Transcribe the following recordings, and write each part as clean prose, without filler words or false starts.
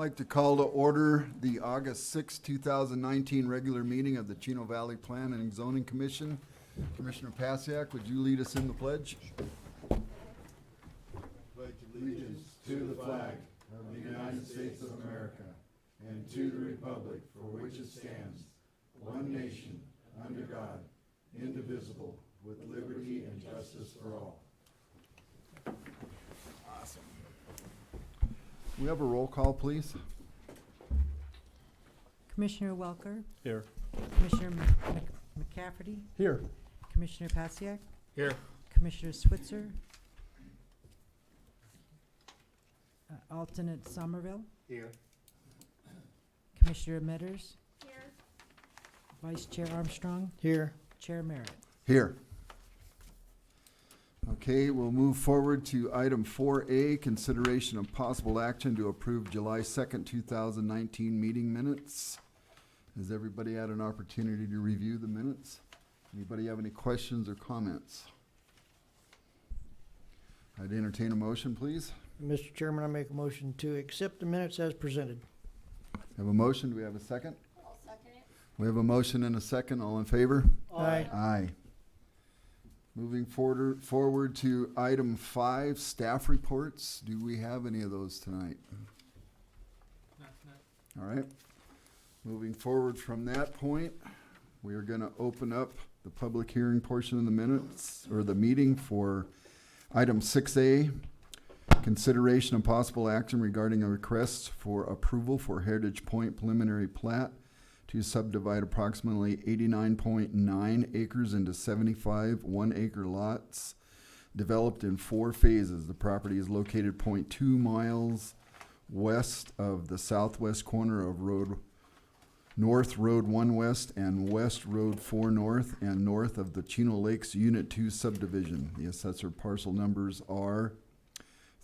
Like to call to order the August 6, 2019 regular meeting of the Chino Valley Plan and Zoning Commission. Commissioner Pasiak, would you lead us in the pledge? Pledge allegiance to the flag of the United States of America and to the republic for which it stands, one nation, under God, indivisible, with liberty and justice for all. Awesome. We have a roll call, please. Commissioner Welker, Here. Commissioner McCafferty, Here. Commissioner Pasiak, Here. Commissioner Switzer, Alternate Somerville, Here. Commissioner Metters, Here. Vice Chair Armstrong, Here. Chair Merritt. Here. Okay, we'll move forward to item 4A, consideration of possible action to approve July 2nd, 2019 meeting minutes. Has everybody had an opportunity to review the minutes? Anybody have any questions or comments? I'd entertain a motion, please. Mr. Chairman, I make a motion to accept the minutes as presented. Have a motion, do we have a second? I'll second it. We have a motion and a second, all in favor? Aye. Aye. Moving forward to item 5, staff reports. Do we have any of those tonight? All right. Moving forward from that point, we are going to open up the public hearing portion of the minutes, or the meeting, for item 6A, consideration of possible action regarding a request for approval for Heritage Point preliminary plat to subdivide approximately 89.9 acres into 75 one-acre lots developed in 4 phases. The property is located 0.2 miles west of the southwest corner of North Road 1 West and West Road 4 North, and north of the Chino Lakes Unit 2 subdivision. The assessor parcel numbers are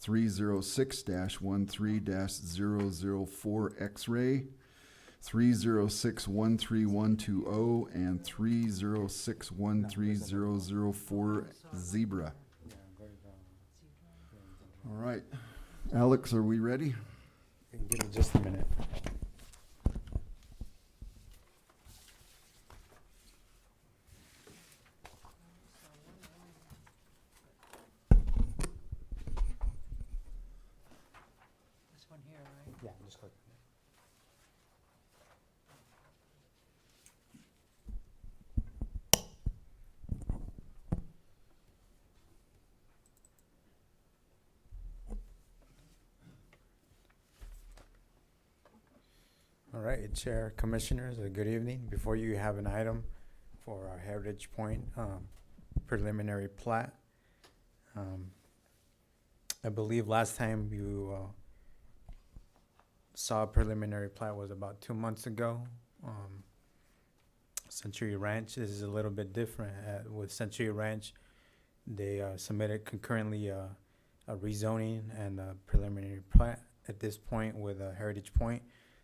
306-13-004 X-ray, 306-13120, and 306-13004 Zebra. All right. Alex, are we ready? Give me just a minute. This one here, right? Yeah, just click. All right, Chair, Commissioners, good evening. Before you have an item for our Heritage Point preliminary plat. I believe last time you saw a preliminary plat was about 2 months ago. Century Ranch, this is a little bit different. With Century Ranch, they submitted concurrently a rezoning and a preliminary plat. At this point with Heritage Point,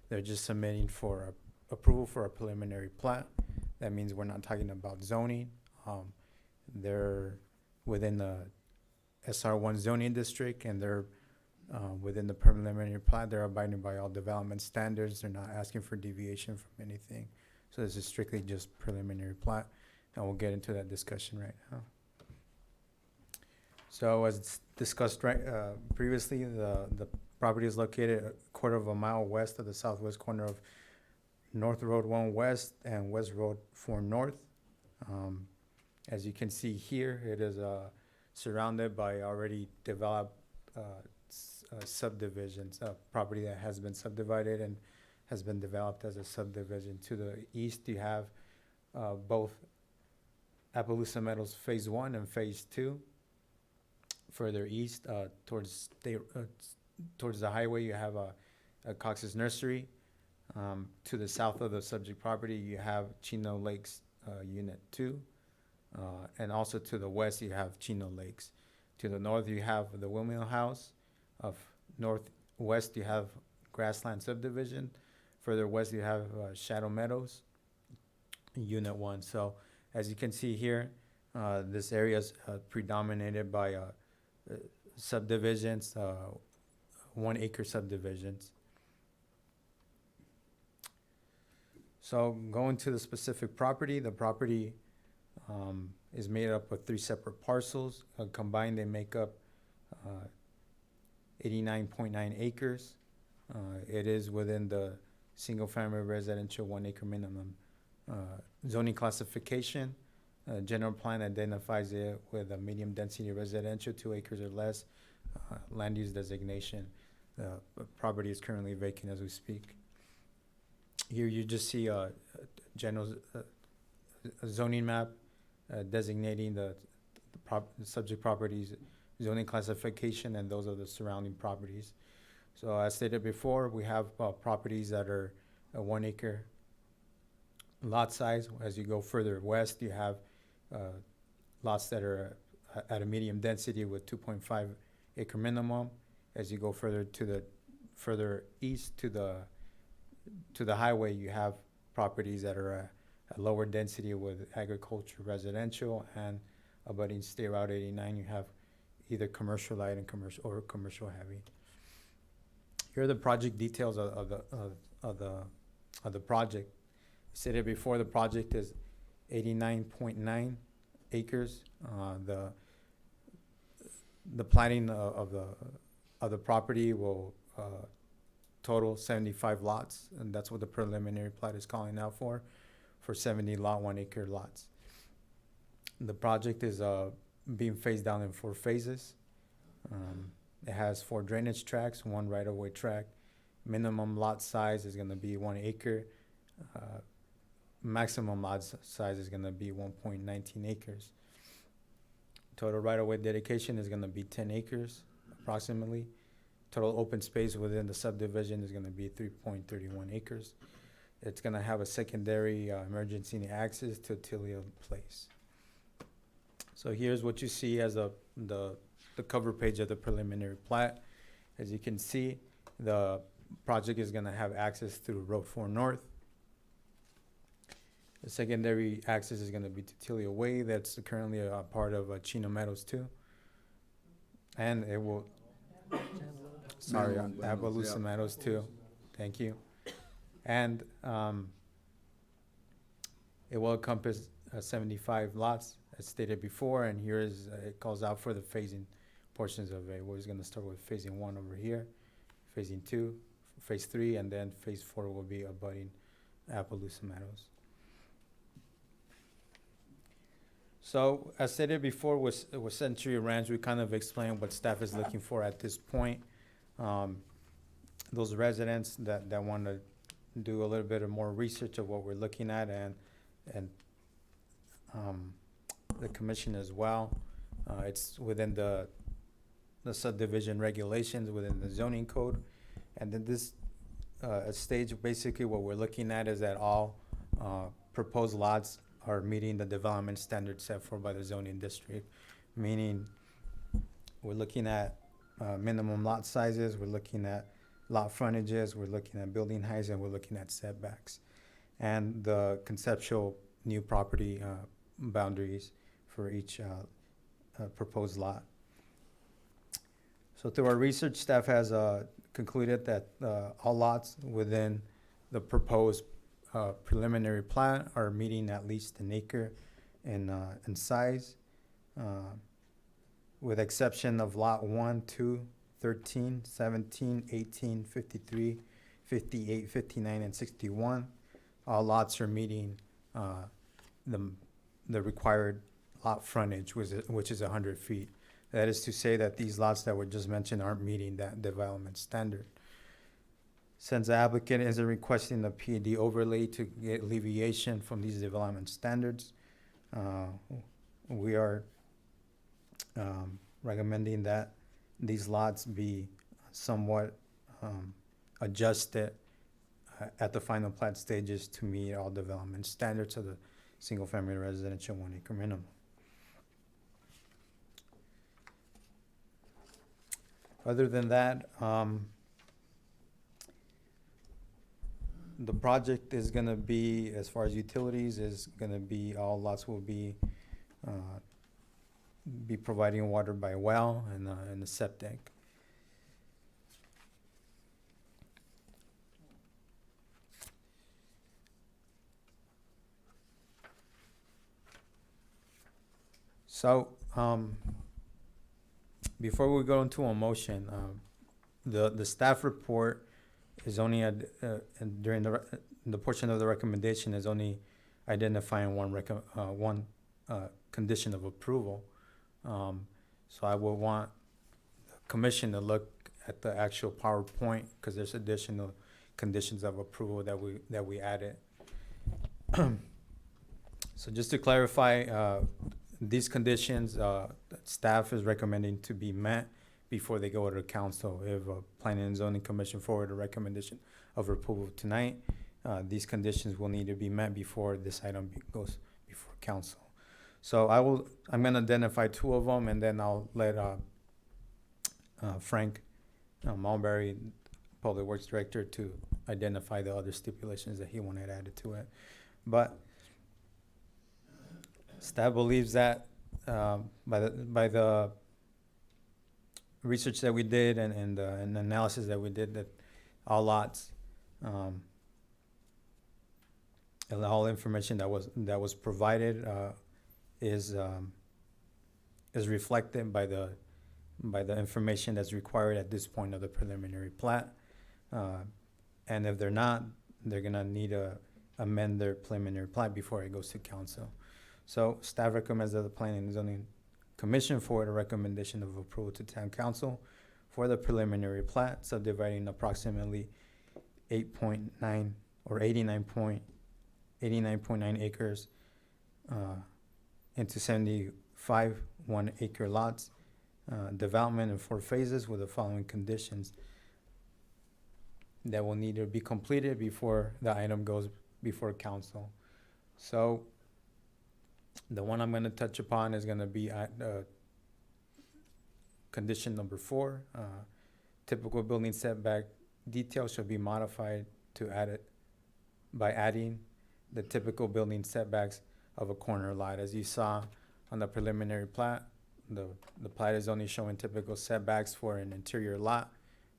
they're just submitting for approval for a preliminary plat. That means we're not talking about zoning. They're within the SR1 zoning district, and they're within the preliminary plat. They're abiding by all development standards. They're not asking for deviation from anything. So this is strictly just preliminary plat, and we'll get into that discussion right now. So as discussed previously, the property is located a quarter of a mile west of the southwest corner of North Road 1 West and West Road 4 North. As you can see here, it is surrounded by already developed subdivisions, property that has been subdivided and has been developed as a subdivision. To the east, you have both Appaloosa Meadows Phase 1 and Phase 2. Further east, towards the highway, you have a Cox's Nursery. To the south of the subject property, you have Chino Lakes Unit 2. And also to the west, you have Chino Lakes. To the north, you have the Windmill House. Of northwest, you have Grassland Subdivision. Further west, you have Shadow Meadows, Unit 1. So as you can see here, this area is predominated by subdivisions, 1 acre subdivisions. So going to the specific property, the property is made up of 3 separate parcels. Combined, they make up 89.9 acres. It is within the single-family residential 1 acre minimum zoning classification. General plan identifies it with a medium density residential, 2 acres or less. Land use designation. The property is currently vacant as we speak. Here you just see a general zoning map designating the subject properties, zoning classification, and those of the surrounding properties. So as stated before, we have properties that are a 1 acre lot size. As you go further west, you have lots that are at a medium density with 2.5 acre minimum. As you go further east to the highway, you have properties that are a lower density with agriculture, residential, and abutting State Route 89, you have either commercial light and commercial heavy. Here are the project details of the project. Stated before, the project is 89.9 acres. The planning of the property will total 75 lots, and that's what the preliminary plat is calling out for 70 lot, 1 acre lots. The project is being phased down in 4 phases. It has 4 drainage tracks, 1 right-of-way track. Minimum lot size is gonna be 1 acre. Maximum lot size is gonna be 1.19 acres. Total right-of-way dedication is gonna be 10 acres, approximately. Total open space within the subdivision is gonna be 3.31 acres. It's gonna have a secondary emergency access to Tilia Place. So here's what you see as the cover page of the preliminary plat. As you can see, the project is gonna have access through Road 4 North. The secondary access is gonna be to Tilia Way, that's currently a part of Chino Meadows too. And it will, sorry, Appaloosa Meadows too, thank you. And it will encompass 75 lots, as stated before, and here is, it calls out for the phasing portions of it. We're just gonna start with phasing 1 over here, phasing 2, phase 3, and then phase 4 will be abutting Appaloosa Meadows. So, as stated before, with Century Ranch, we kind of explained what staff is looking for at this point. Those residents that want to do a little bit of more research of what we're looking at, and the commission as well. It's within the subdivision regulations, within the zoning code. And then this stage, basically what we're looking at is that all proposed lots are meeting the development standards set forth by the zoning district, meaning we're looking at minimum lot sizes, we're looking at lot frontages, we're looking at building heights, and we're looking at setbacks, and the conceptual new property boundaries for each proposed lot. So through our research, staff has concluded that all lots within the proposed preliminary plat are meeting at least an acre in size, with exception of lot 1, 2, 13, 17, 18, 53, 58, 59, and 61. All lots are meeting the required lot frontage, which is 100 feet. That is to say that these lots that were just mentioned aren't meeting that development standard. Since the applicant isn't requesting the PUD overlay to get alleviation from these development standards, we are recommending that these lots be somewhat adjusted at the final plat stages to meet all development standards of the single-family residential 1 acre minimum. Other than that, the project is gonna be, as far as utilities, is gonna be, all lots will be providing water by well and a septic. So, before we go into a motion, the staff report is only during the portion of the recommendation is only identifying one condition of approval. So I will want the commission to look at the actual PowerPoint, because there's additional conditions of approval that we added. So just to clarify, these conditions, staff is recommending to be met before they go to the council. If Planning and Zoning Commission forward a recommendation of approval tonight, these conditions will need to be met before this item goes before council. So I'm gonna identify two of them, and then I'll let Frank Mulberry, Public Works Director, to identify the other stipulations that he wanted added to it. But staff believes that by the research that we did and the analysis that we did, that all lots, and all information that was provided is reflected by the information that's required at this point of the preliminary plat. And if they're not, they're gonna need to amend their preliminary plat before it goes to council. So staff recommends that the Planning and Zoning Commission forward a recommendation of approval to town council for the preliminary plat, subdividing approximately 8.9 or 89.9 acres into 75 1-acre lots, development in 4 phases with the following conditions that will need to be completed before the item goes before council. So the one I'm going to touch upon is going to be at condition number 4. Typical building setback details shall be modified to add it by adding the typical building setbacks of a corner lot. As you saw on the preliminary plat, the plat is only showing typical setbacks for an interior lot.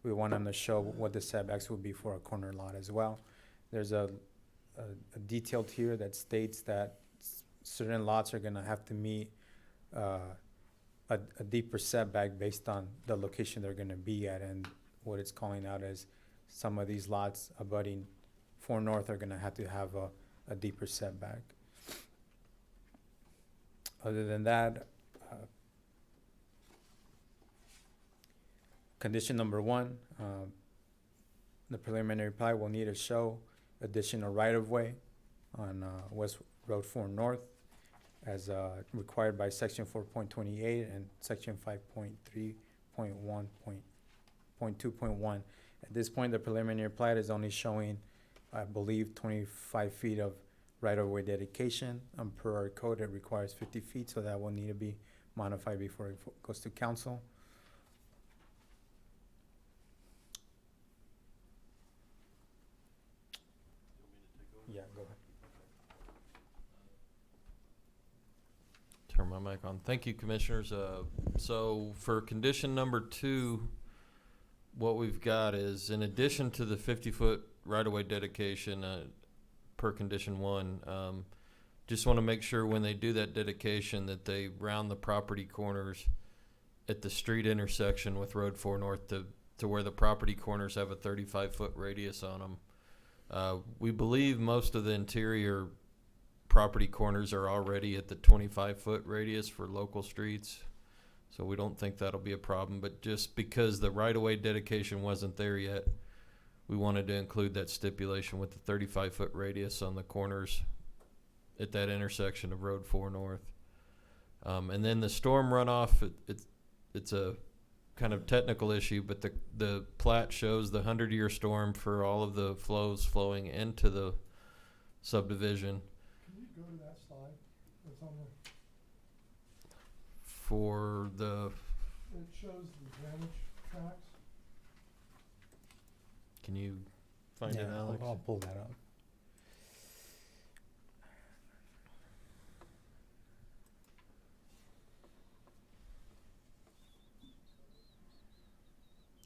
We want them to show what the setbacks would be for a corner lot as well. There's a detail here that states that certain lots are gonna have to meet a deeper setback based on the location they're gonna be at, and what it's calling out as some of these lots abutting 4 North are gonna have to have a deeper setback. Other than that, condition number 1, the preliminary plat will need to show additional right-of-way on West Road 4 North as required by section 4.28 and section 5.3.1.2.1. At this point, the preliminary plat is only showing, I believe, 25 feet of right-of-way dedication. Per our code, it requires 50 feet, so that will need to be modified before it goes to council. Yeah, go ahead. Turn my mic on. Thank you, commissioners. So for condition number 2, what we've got is, in addition to the 50-foot right-of-way dedication per condition 1, just want to make sure when they do that dedication that they round the property corners at the street intersection with Road 4 North to where the property corners have a 35-foot radius on them. We believe most of the interior property corners are already at the 25-foot radius for local streets, so we don't think that'll be a problem. But just because the right-of-way dedication wasn't there yet, we wanted to include that stipulation with the 35-foot radius on the corners at that intersection of Road 4 North. And then the storm runoff, it's a kind of technical issue, but the plat shows the 100-year storm for all of the flows flowing into the subdivision. Can you go to that slide that's on the, For the, it shows the drainage tracks? can you find it, Yeah, Alex? I'll pull that up.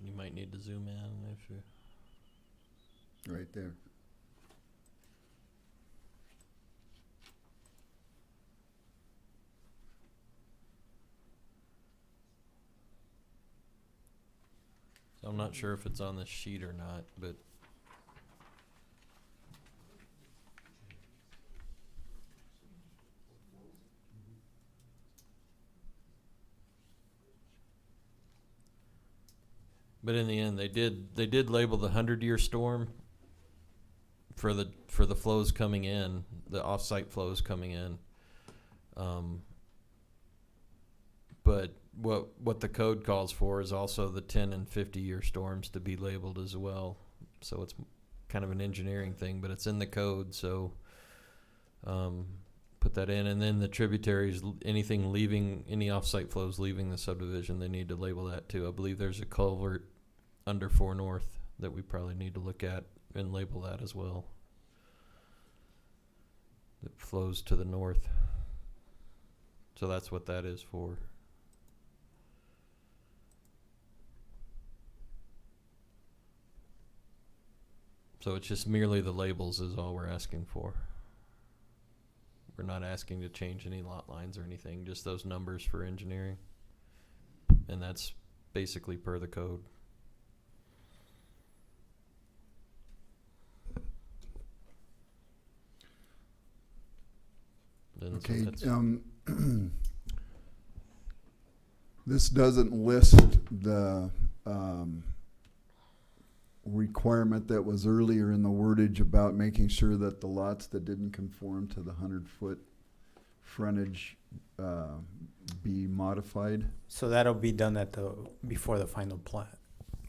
You might need to zoom in if you. Right there. I'm not sure if it's on the sheet or not, but in the end, they did label the 100-year storm for the flows coming in, the off-site flows coming in. But what the code calls for is also the 10 and 50-year storms to be labeled as well. So it's kind of an engineering thing, but it's in the code. So put that in, and then the tributaries, anything leaving, any off-site flows leaving the subdivision, they need to label that too. I believe there's a culvert under 4 North that we probably need to look at and label that as well. That flows to the north. So that's what that is for. So it's just merely the labels is all we're asking for. We're not asking to change any lot lines or anything, just those numbers for engineering. And that's basically per the code. And so Okay, that's- this doesn't list the requirement that was earlier in the wordage about making sure that the lots that didn't conform to the 100-foot frontage be modified. So that'll be done before the final plat.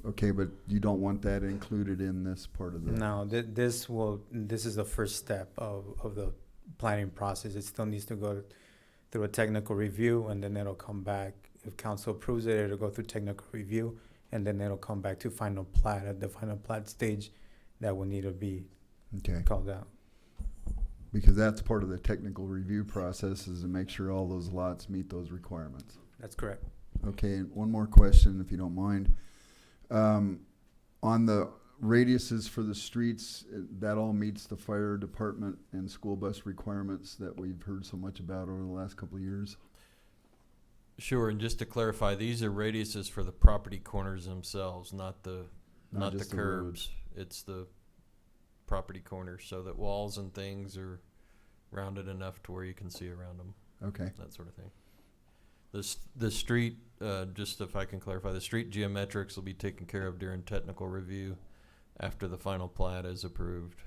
Okay, but you don't want that included in this part of the. No, this is the first step of the planning process. It still needs to go through a technical review, and then it'll come back. If council approves it, it'll go through technical review, and then it'll come back to final plat. At the final plat stage, that will need to be Okay. called out. Because that's part of the technical review process, is to make sure all those lots meet those requirements. That's correct. Okay, and one more question, if you don't mind. On the radiuses for the streets, that all meets the fire department and school bus requirements that we've heard so much about over the last couple of years? Sure, and just to clarify, these are radiuses for the property corners themselves, not the just the curbs. It's the property corners, so that walls and things are rounded enough to where you can see around them, Okay, that sort of thing. The street, just if I can clarify, the street geometrics will be taken care of during technical review after the final plat is approved,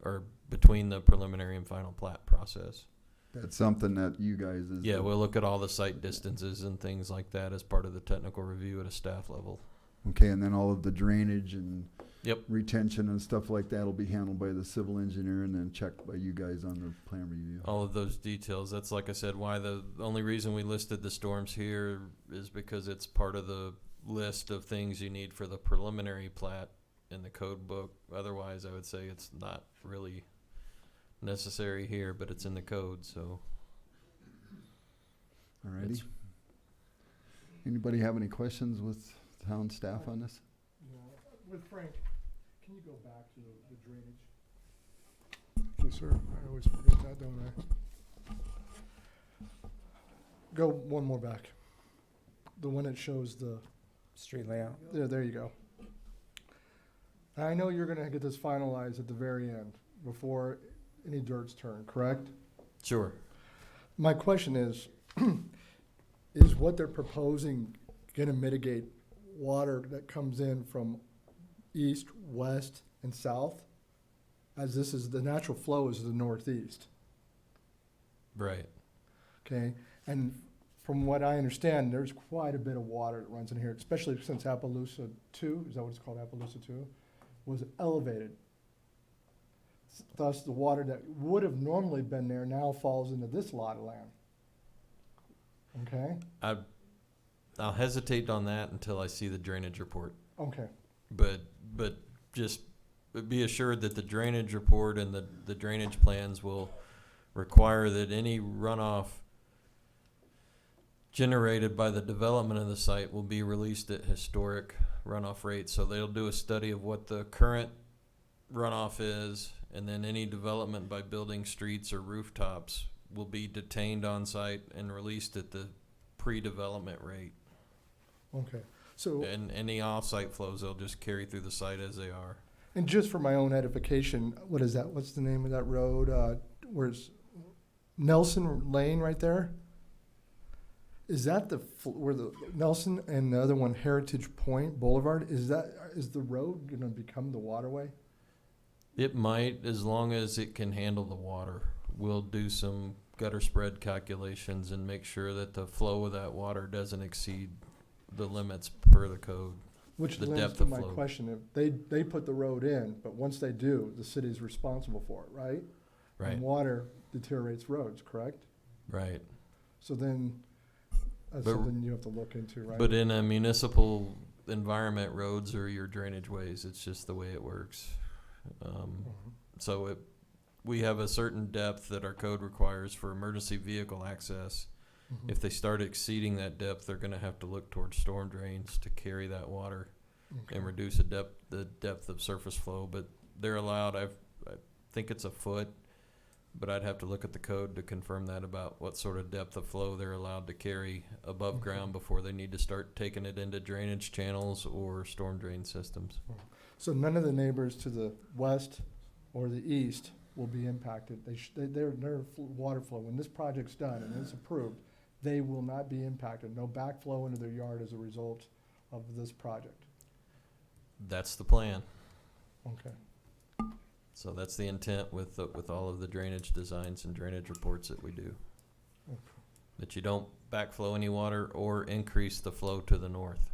or between the preliminary and final plat process. that's something that you guys is. Yeah, we'll look at all the site distances and things like that as part of the technical review at a staff level. Okay, and then all of the drainage and Yep. retention and stuff like that will be handled by the civil engineer and then checked by you guys on the plan review. All of those details. That's, like I said, why the only reason we listed the storms here is because it's part of the list of things you need for the preliminary plat in the code book. Otherwise, I would say it's not really necessary here, but it's in the code, so. Alrighty. It's- Anybody have any questions with town staff on this? No, with Frank, can you go back to the drainage? Okay, sir, I always forget that, don't I? Go one more back. The one that shows the, Street layout. there you go. I know you're gonna get this finalized at the very end, before any dirt's turned, correct? Sure. My question is, is what they're proposing gonna mitigate water that comes in from east, west, and south? As this is, the natural flow is the northeast, Right. okay? And from what I understand, there's quite a bit of water that runs in here, especially since Appaloosa 2, is that what it's called, Appaloosa 2, was elevated. Thus, the water that would have normally been there now falls into this lot of land. Okay? I'll hesitate on that until I see the drainage report. Okay. But just be assured that the drainage report and the drainage plans will require that any runoff generated by the development of the site will be released at historic runoff rates. So they'll do a study of what the current runoff is, and then any development by building streets or rooftops will be detained on site and released at the pre-development rate. Okay, so, And any off-site flows, they'll just carry through the site as they are. and just for my own edification, what is that, what's the name of that road, where's Nelson Lane right there? Is that where the Nelson and the other one Heritage Point Boulevard, is the road gonna become the waterway? It might, as long as it can handle the water. We'll do some gutter spread calculations and make sure that the flow of that water doesn't exceed the limits per the code. Which The leads depth to of my flow. question, if they put the road in, but once they do, the city's responsible for it, right? Right, And water deteriorates roads, correct? right. So then, that's But- something you have to look into, right? But in a municipal environment, roads are your drainage ways. It's just the way it works. Mhm. So we have a certain depth that our code requires for emergency vehicle access. Mhm. If they start exceeding that depth, they're gonna have to look towards storm drains to carry that water Okay. and reduce the depth of surface flow. But they're allowed, I think it's a foot, but I'd have to look at the code to confirm that about what sort of depth of flow they're allowed to carry above Okay. ground before they need to start taking it into drainage channels or storm drain systems. So none of the neighbors to the west or the east will be impacted. Their water flow, when this project's done and it's approved, they will not be impacted. No backflow into their yard as a result of this project. That's the plan. Okay. So that's the intent with all of the drainage designs and drainage reports that we do. Okay. That you don't backflow any water or increase the flow to the north.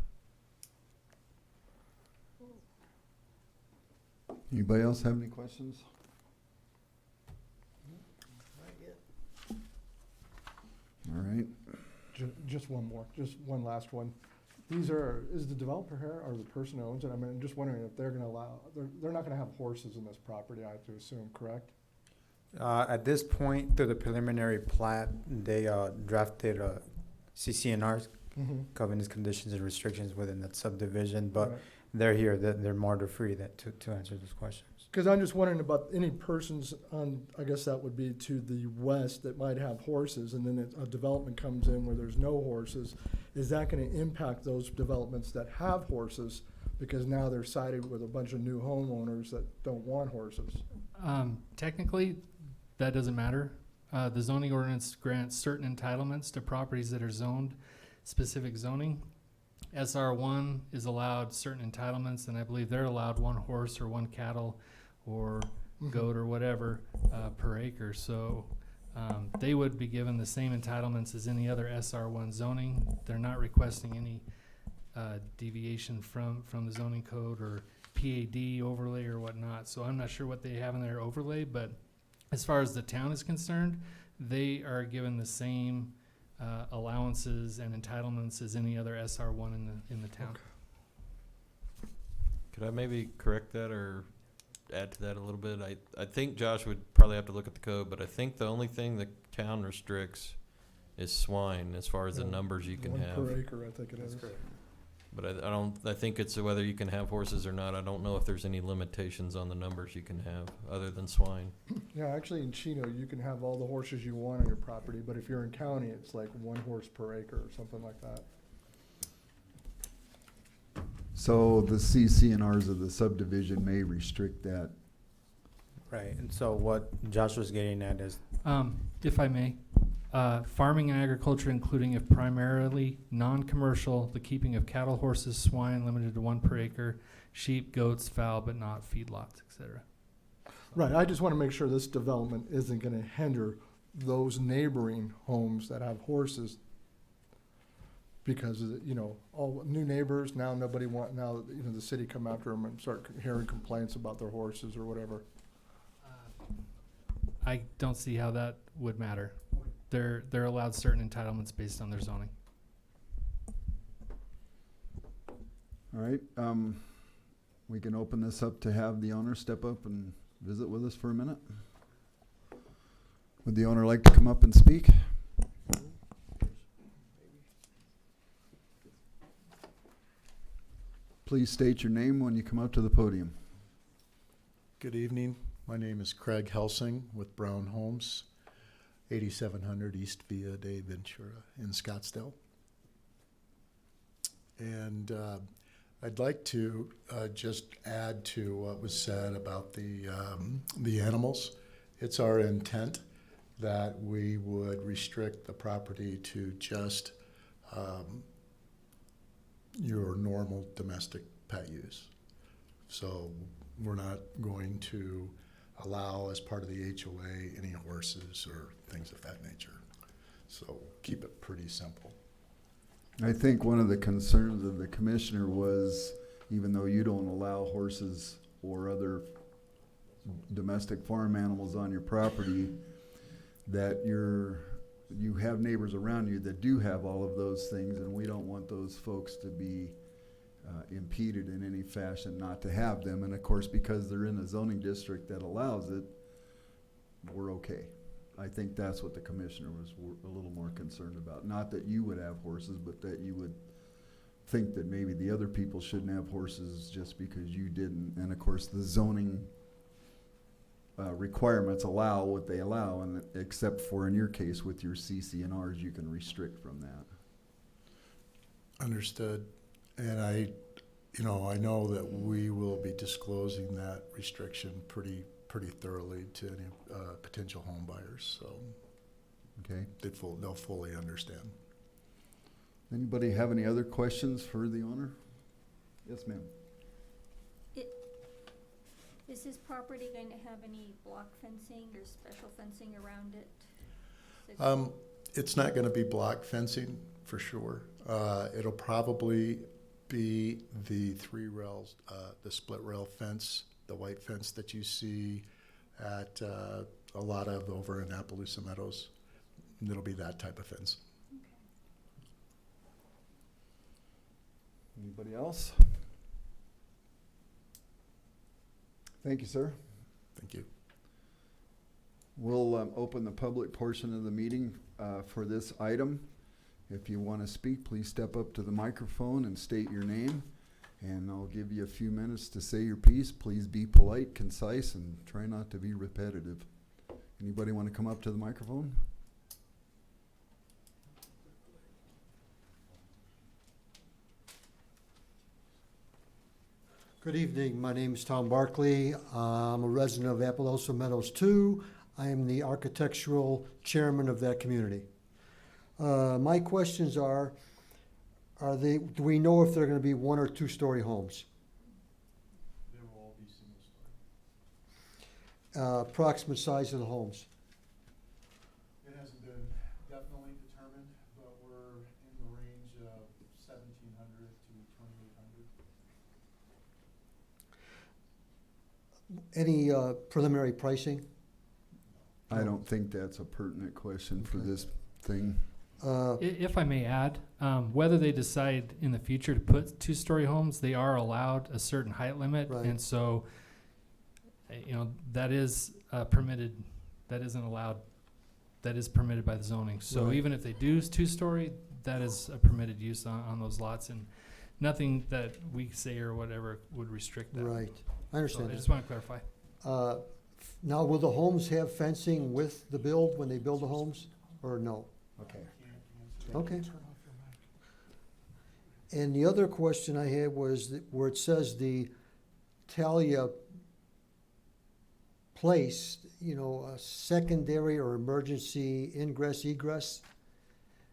Anybody else have any questions? All right. Just one more, just one last one. Is the developer here or the person who owns it? I mean, I'm just wondering if they're gonna allow, they're not gonna have horses in this property, I have to assume, correct? At this point, through the preliminary plat, they drafted CCNRs, Mm-hmm. covenants, conditions, and restrictions within that subdivision, but they're here, they're more free to answer those questions. Because I'm just wondering about any persons on, I guess that would be to the west that might have horses, and then a development comes in where there's no horses. Is that gonna impact those developments that have horses? Because now they're sided with a bunch of new homeowners that don't want horses. Technically, that doesn't matter. The zoning ordinance grants certain entitlements to properties that are zoned specific zoning. SR1 is allowed certain entitlements, and I believe they're allowed one horse or one cattle or goat or whatever per acre. So they would be given the same entitlements as any other SR1 zoning. They're not requesting any deviation from the zoning code or PAD overlay or whatnot. So I'm not sure what they have in their overlay, but as far as the town is concerned, they are given the same allowances and entitlements as any other SR1 in the town. Could I maybe correct that or add to that a little bit? I think Josh would probably have to look at the code, but I think the only thing the town restricts is swine as far as the Yeah, numbers you can One have. per acre, I think it is. But I think it's whether you can have horses or not. I don't know if there's any limitations on the numbers you can have other than swine. Yeah, actually in Chino, you can have all the horses you want on your property, but if you're in county, it's like 1 horse per acre or something like that. So the CCNRs of the subdivision may restrict that. Right, and so what Josh was getting at is, If I may, farming and agriculture, including if primarily non-commercial, the keeping of cattle, horses, swine limited to 1 per acre, sheep, goats, fowl, but not feedlots, etc. Right, I just want to make sure this development isn't going to hinder those neighboring homes that have horses. Because, all new neighbors, now the city come after them and start hearing complaints about their horses or whatever. I don't see how that would matter. They're allowed certain entitlements based on their zoning. All right, we can open this up to have the owner step up and visit with us for a minute. Would the owner like to come up and speak? Please state your name when you come up to the podium. Good evening. My name is Craig Helsing with Brown Homes, 8700 East Via de Ventura in Scottsdale. And I'd like to just add to what was said about the animals. It's our intent that we would restrict the property to just your normal domestic pet use. So we're not going to allow, as part of the HOA, any horses or things of that nature. So keep it pretty simple. I think one of the concerns of the commissioner was, even though you don't allow horses or other domestic farm animals on your property, that you have neighbors around you that do have all of those things, and we don't want those folks to be impeded in any fashion not to have them. And of course, because they're in a zoning district that allows it, we're okay. I think that's what the commissioner was a little more concerned about. Not that you would have horses, but that you would think that maybe the other people shouldn't have horses just because you didn't. And of course, the zoning requirements allow what they allow, and except for in your case with your CC&Rs, you can restrict from that. Understood. And I know that we will be disclosing that restriction pretty thoroughly to any potential home buyers, so Okay. they'll fully understand. Anybody have any other questions for the owner? Yes, ma'am. Is this property going to have any block fencing or special fencing around it? It's not going to be block fencing for sure. It'll probably be the 3 rails, the split rail fence, the white fence that you see at a lot of over in Appaloosa Meadows. It'll be that type of fence. Anybody else? Thank you, sir. Thank you. We'll open the public portion of the meeting for this item. If you want to speak, please step up to the microphone and state your name. And I'll give you a few minutes to say your piece. Please be polite, concise, and try not to be repetitive. Anybody want to come up to the microphone? Good evening. My name is Tom Barkley. I'm a resident of Appaloosa Meadows 2. I am the architectural chairman of that community. My questions are do we know if they're going to be 1 or 2-story homes? They will all be single story. Approximate size of the homes? It hasn't been definitely determined, but we're in the range of 1,700 to 2,800. Any preliminary pricing? I don't think that's a pertinent question for Okay. this thing. If I may add, whether they decide in the future to put 2-story homes, they are allowed a certain height limit. Right. And so, that is permitted, that isn't allowed, that is permitted by the zoning. So Right. even if they do 2-story, that is a permitted use on those lots, and nothing that we say or whatever would restrict that. Right. I So understand I that. just want to clarify. Now, will the homes have fencing with the build when they build the homes, or no? Okay. Okay. And the other question I had was where it says the Talia Place, a secondary or emergency ingress egress.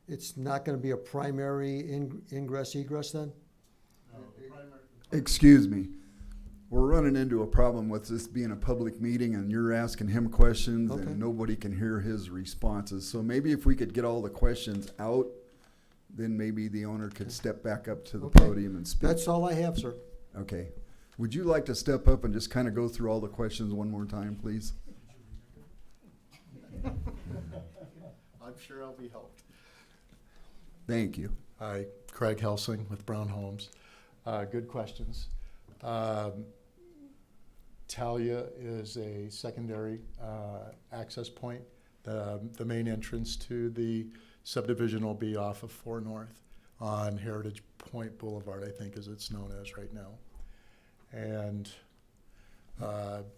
It's not gonna be a primary ingress egress then? Excuse me. We're running into a problem with this being a public meeting and you're asking him questions Okay. and nobody can hear his responses. So maybe if we could get all the questions out, then maybe the owner could step back up to the Okay. podium and speak. That's all I have, sir. Okay. Would you like to step up and just kind of go through all the questions one more time, please? I'm sure I'll be helped. Thank you. Hi, Craig Helsing with Brown Homes. Good questions. Talia is a secondary access point. The main entrance to the subdivision will be off of 4 North on Heritage Point Boulevard, I think as it's known as right now. And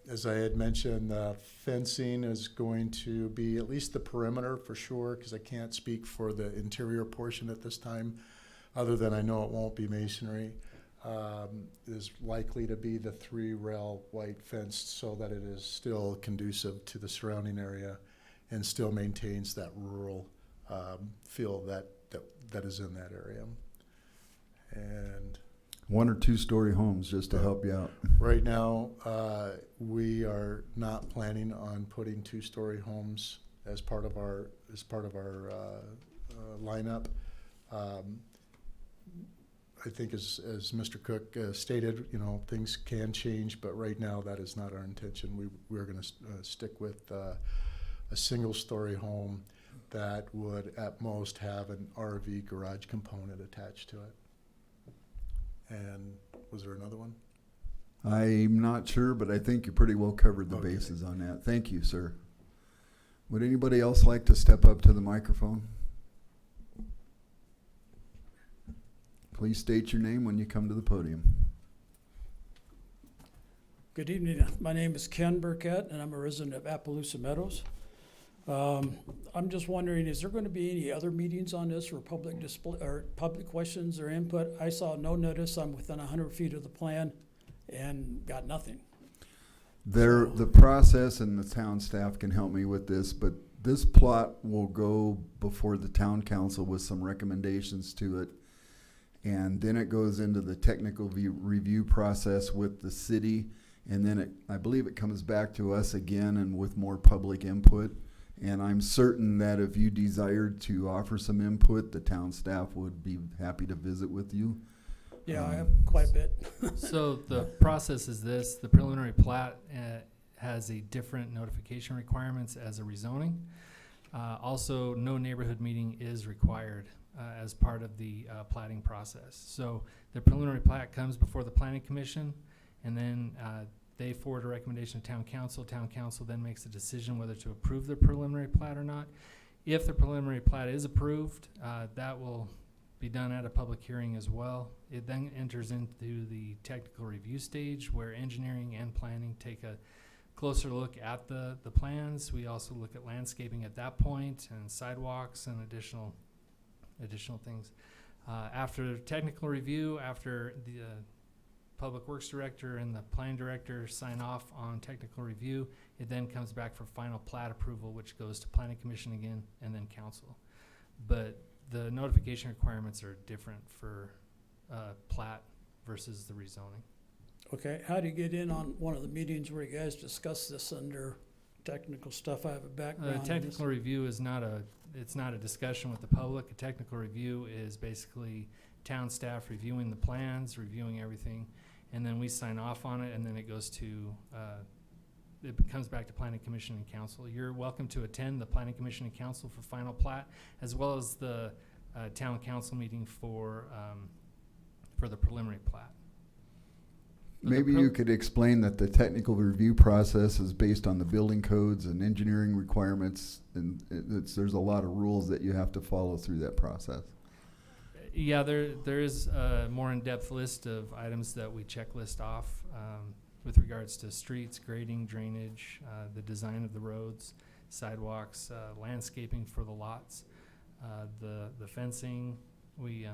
as I had mentioned, the fencing is going to be at least the perimeter for sure, because I can't speak for the interior portion at this time. other than I know it won't be masonry, is likely to be the 3-rail white fence so that it is still conducive to the surrounding area and still maintains that rural feel that is in that area. And 1 or 2-story homes, just to help you out. right now, we are not planning on putting 2-story homes as part of our lineup. I think as Mr. Cook stated, things can change, but right now that is not our intention. We're going to stick with a single-story home that would at most have an RV garage component attached to it. And was there another one? I'm not sure, but I think you pretty well covered the Okay. bases on that. Thank you, sir. Would anybody else like to step up to the microphone? Please state your name when you come to the podium. Good evening. My name is Ken Burkett, and I'm a resident of Appaloosa Meadows. I'm just wondering, is there going to be any other meetings on this for public display or public questions or input? I saw no notice. I'm within 100 feet of the plan and got nothing. The process, and the town staff can help me with this, but this plot will go before the town council with some recommendations to it. And then it goes into the technical review process with the city. And then I believe it comes back to us again and with more public input. And I'm certain that if you desired to offer some input, the town staff would be happy to visit with you. Yeah, I have quite a bit. So the process is this: the preliminary plat has a different notification requirements as a rezoning. Also, no neighborhood meeting is required as part of the platting process. So the preliminary plat comes before the planning commission, and then they forward a recommendation to town council. Town council then makes a decision whether to approve the preliminary plat or not. If the preliminary plat is approved, that will be done at a public hearing as well. It then enters into the technical review stage where engineering and planning take a closer look at the plans. We also look at landscaping at that point and sidewalks and additional things. After technical review, after the Public Works Director and the Planning Director sign off on technical review, it then comes back for final plat approval, which goes to Planning Commission again and then Council. But the notification requirements are different for plat versus the rezoning. Okay, how do you get in on one of the meetings where you guys discuss this under technical stuff? I have a background in this. Technical review is not a discussion with the public. A technical review is basically town staff reviewing the plans, reviewing everything, and then we sign off on it, and then it goes to, it comes back to Planning Commission and Council. You're welcome to attend the Planning Commission and Council for final plat, as well as the town council meeting for the preliminary plat. Maybe you could explain that the technical review process is based on the building codes and engineering requirements, and there's a lot of rules that you have to follow through that process. Yeah, there is a more in-depth list of items that we checklist off with regards to streets, grading, drainage, the design of the roads, sidewalks, landscaping for the lots, the fencing. We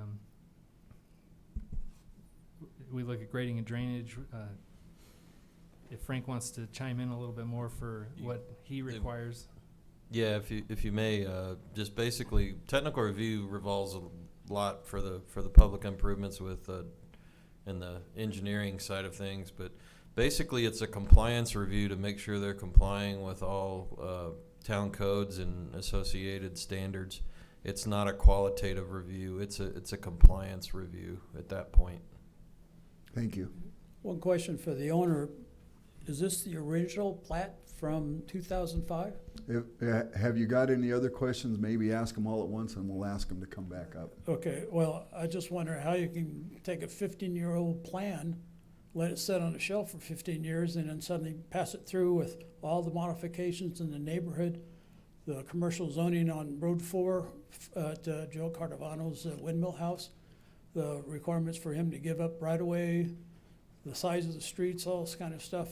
look at grading and drainage. If Frank wants to chime in a little bit more for what he requires. Yeah, if you may, just basically, technical review revolves a lot for the public improvements with in the engineering side of things, but basically it's a compliance review to make sure they're complying with all town codes and associated standards. It's not a qualitative review. It's a compliance review at that point. Thank you. One question for the owner. Is this the original plat from 2005? Have you got any other questions? Maybe ask them all at once and we'll ask them to come back up. Okay, well, I just wonder how you can take a 15-year-old plan, let it sit on a shelf for 15 years, and then suddenly pass it through with all the modifications in the neighborhood, the commercial zoning on Road 4 at Joe Cardavano's windmill house, the requirements for him to give up right-of-way, the size of the streets, all this kind of stuff.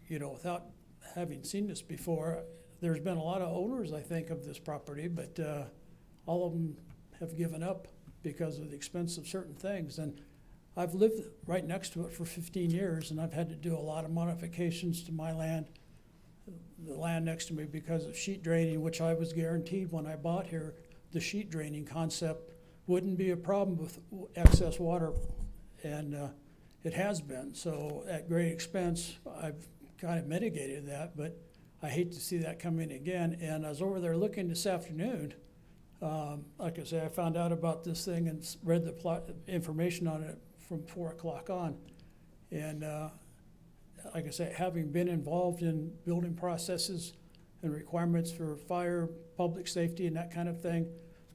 Without having seen this before, there's been a lot of owners, I think, of this property, but all of them have given up. because of the expense of certain things. And I've lived right next to it for 15 years, and I've had to do a lot of modifications to my land, the land next to me, because of sheet draining, which I was guaranteed when I bought here. The sheet draining concept wouldn't be a problem with excess water, and it has been. So at great expense, I've kind of mitigated that, but I hate to see that come in again. And I was over there looking this afternoon. Like I say, I found out about this thing and read the information on it from 4 o'clock on. And like I say, having been involved in building processes and requirements for fire, public safety, and that kind of thing,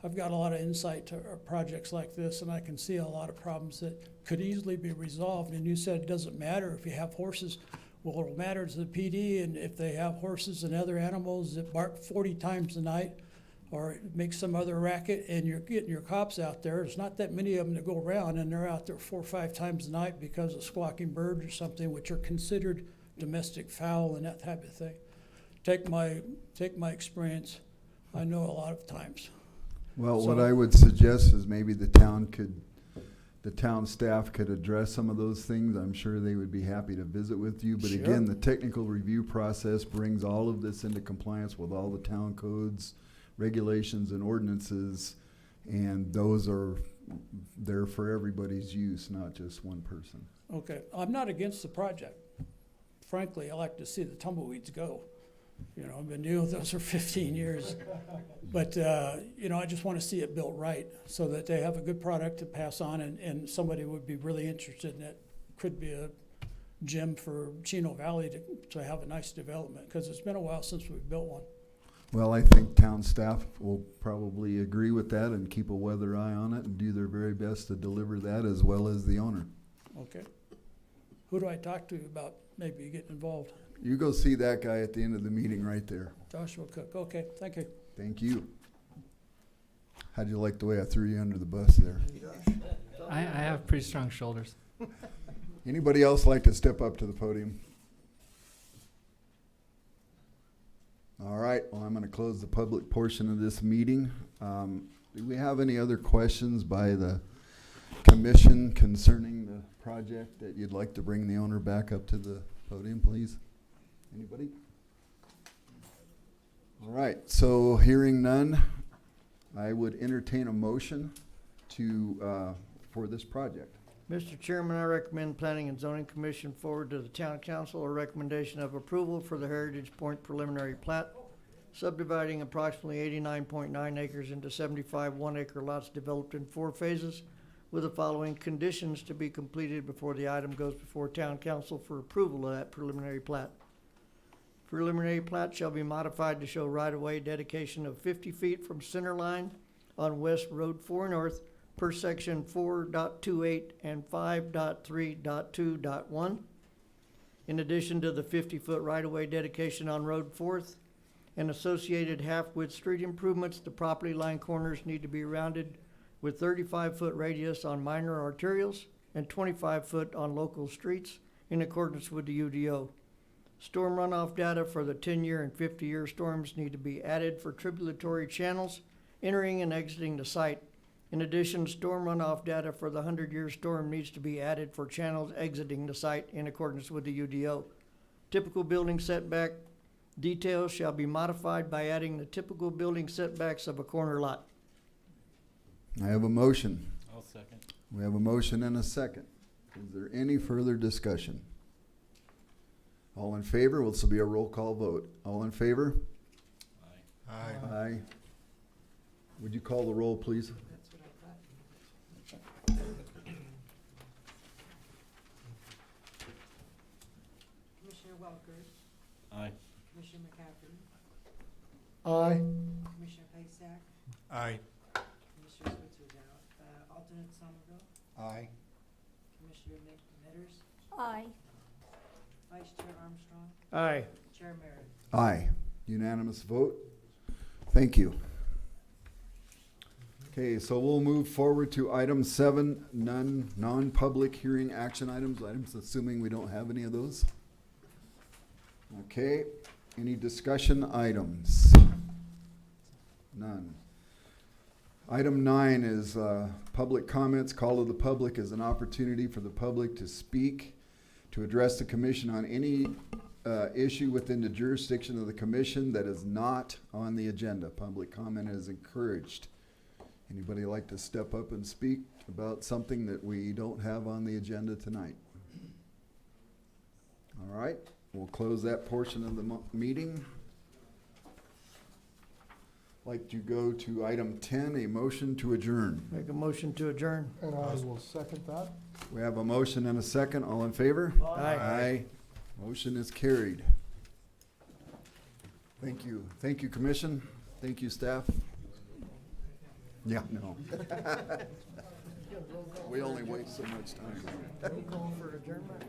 I've got a lot of insight to projects like this, and I can see a lot of problems that could easily be resolved. And you said it doesn't matter if you have horses. Well, it'll matter to the PD, and if they have horses and other animals that bark 40 times a night or make some other racket, and you're getting your cops out there, there's not that many of them to go around, and they're out there 4 or 5 times a night because of squawking birds or something, which are considered domestic fowl and that type of thing. Take my experience. I know a lot of times. Well, So- what I would suggest is maybe the town staff could address some of those things. I'm sure they would be happy to visit with you. But Sure. again, the technical review process brings all of this into compliance with all the town codes, regulations, and ordinances. And those are there for everybody's use, not just one person. Okay, I'm not against the project. Frankly, I like to see the tumbleweeds go. You know, I've been dealing with those for 15 years. But, you know, I just want to see it built right so that they have a good product to pass on, and somebody would be really interested in it. Could be a gem for Chino Valley to have a nice development, because it's been a while since we've built one. Well, I think town staff will probably agree with that and keep a weather eye on it and do their very best to deliver that, as well as the owner. Okay. Who do I talk to about maybe getting involved? You go see that guy at the end of the meeting right there. Joshua Cook. Okay, thank you. Thank you. How'd you like the way I threw you under the bus there? I have pretty strong shoulders. Anybody else like to step up to the podium? All right, well, I'm gonna close the public portion of this meeting. Do we have any other questions by the commission concerning the project that you'd like to bring the owner back up to the podium, please? Anybody? All right, so hearing none, I would entertain a motion to, for this project. Mr. Chairman, I recommend Planning and Zoning Commission forward to the Town Council a recommendation of approval for the Heritage Point preliminary plat, subdividing approximately 89.9 acres into 75 one-acre lots developed in 4 phases, with the following conditions to be completed before the item goes before Town Council for approval of that preliminary plat. Preliminary plat shall be modified to show right-of-way dedication of 50 feet from center line on West Road 4 North per section 4.28 and 5.3.2.1. In addition to the 50-foot right-of-way dedication on Road 4th and associated half-width street improvements, the property line corners need to be rounded with 35-foot radius on minor arterials and 25-foot on local streets in accordance with the UDO. Storm runoff data for the 10-year and 50-year storms need to be added for tributary channels entering and exiting the site. In addition, storm runoff data for the 100-year storm needs to be added for channels exiting the site in accordance with the UDO. Typical building setback details shall be modified by adding the typical building setbacks of a corner lot. I have a motion. I'll second. We have a motion and a second. Is there any further discussion? All in favor? Will this be a roll call vote? All in favor? Aye. Aye. Would you call the roll, please? That's what I thought. Commissioner Welker, Aye. Commissioner McCaffrey, Aye. Commissioner Pasak, Aye. Commissioner Switzer down, alternate Somerville, Aye. Commissioner Metters, Aye. Vice Chair Armstrong, Aye. Chair Merritt. Aye. Unanimous vote. Thank you. Okay, so we'll move forward to item 7, non-public hearing action items, assuming we don't have any of those. Okay, any discussion items? None. Item 9 is public comments. Call of the public is an opportunity for the public to speak, to address the commission on any issue within the jurisdiction of the commission that is not on the agenda. Public comment is encouraged. Anybody like to step up and speak about something that we don't have on the agenda tonight? All right, we'll close that portion of the meeting. Like to go to item 10, a motion to adjourn. Make a motion to adjourn. And I will second that. We have a motion and a second. All in favor? Aye. Aye. Motion is carried. Thank you. Thank you, commission. Thank you, staff. Yeah, no. We only waste so much time. Call for adjournment?